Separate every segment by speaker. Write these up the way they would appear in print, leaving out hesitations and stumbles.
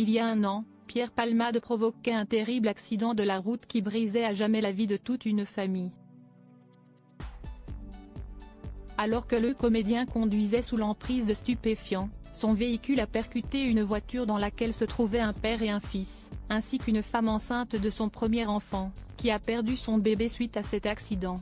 Speaker 1: Il y a un an, Pierre Palmade provoquait un terrible accident de la route qui brisait à jamais la vie de toute une famille. Alors que le comédien conduisait sous l'emprise de stupéfiants, son véhicule a percuté une voiture dans laquelle se trouvaient un père et un fils, ainsi qu'une femme enceinte de son premier enfant, qui a perdu son bébé suite à cet accident.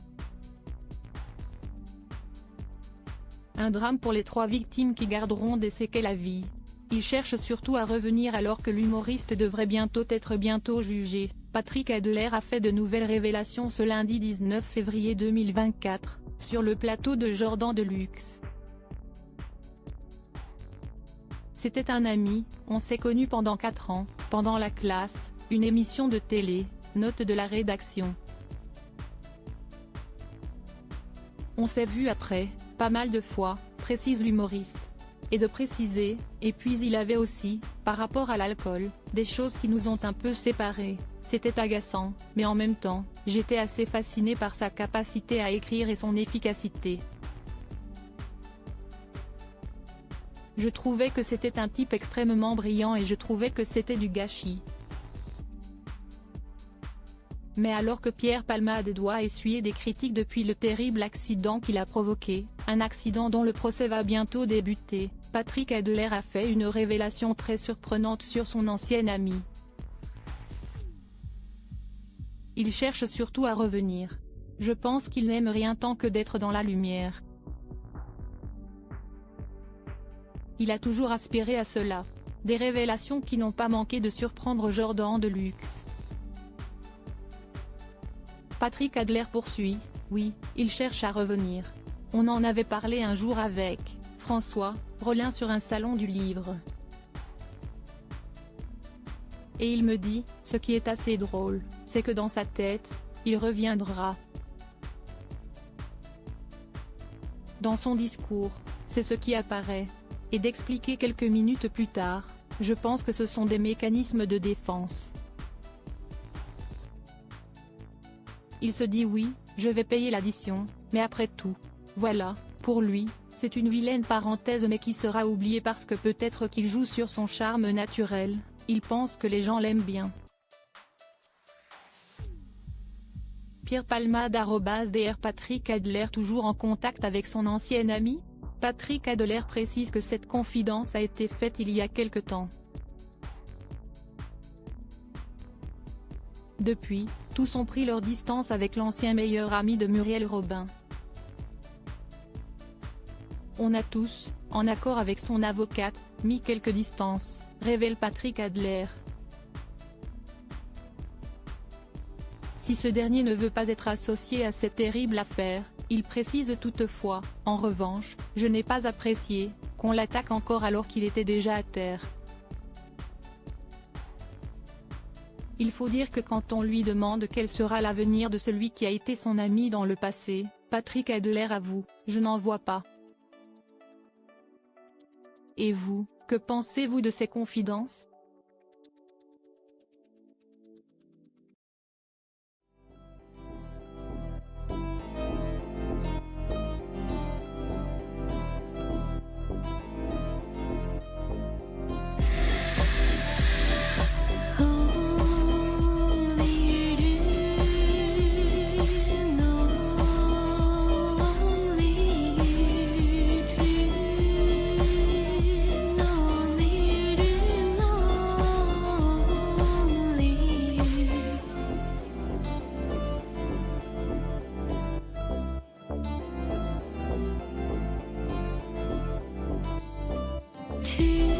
Speaker 1: Un drame pour les 3 victimes qui garderont des séquelles à vie. Il cherche surtout à revenir alors que l'humoriste devrait être jugé. Patrick Adler a fait de nouvelles révélations ce lundi 19 février 2024, sur le plateau de Jordan Deluxe. C'était un ami, on s'est connus pendant 4 ans, pendant la classe, une émission de télé, note de la rédaction. On s'est vu après, pas mal de fois, précise l'humoriste. Et de préciser, et puis il avait aussi, par rapport à l'alcool, des choses qui nous ont un peu séparés. C'était agaçant, mais en même temps, j'étais assez fasciné par sa capacité à écrire et son efficacité. Je trouvais que c'était un type extrêmement brillant et je trouvais que c'était du gâchis. Mais alors que Pierre Palmade doit essuyer des critiques depuis le terrible accident qu'il a provoqué, un accident dont le procès va bientôt débuter, Patrick Adler a fait une révélation très surprenante sur son ancien ami. Il cherche surtout à revenir. Je pense qu'il n'aime rien tant que d'être dans la lumière. Il a toujours aspiré à cela. Des révélations qui n'ont pas manqué de surprendre Jordan Deluxe. Patrick Adler poursuit, oui, il cherche à revenir. On en avait parlé un jour avec François Rollin sur un salon du livre. Et il me dit, ce qui est assez drôle, c'est que dans sa tête, il reviendra. Dans son discours, c'est ce qui apparaît. Et d'expliquer quelques minutes plus tard, je pense que ce sont des mécanismes de défense. Il se dit oui, je vais payer l'addition, mais après tout, voilà, pour lui, c'est une vilaine parenthèse mais qui sera oubliée parce que peut-être qu'il joue sur son charme naturel, il pense que les gens l'aiment bien. Pierre Palmade @Dr Patrick Adler toujours en contact avec son ancien ami? Patrick Adler précise que cette confidence a été faite il y a quelque temps. Depuis, tous ont pris leur distance avec l'ancien meilleur ami de Muriel Robin. On a tous, en accord avec son avocate, mis quelques distances, révèle Patrick Adler. Si ce dernier ne veut pas être associé à cette terrible affaire, il précise toutefois, en revanche, je n'ai pas apprécié qu'on l'attaque encore alors qu'il était déjà à terre. Il faut dire que quand on lui demande quel sera l'avenir de celui qui a été son ami dans le passé, Patrick Adler avoue, je n'en vois pas. Et vous, que pensez-vous de ces confidences ?
Speaker 2: to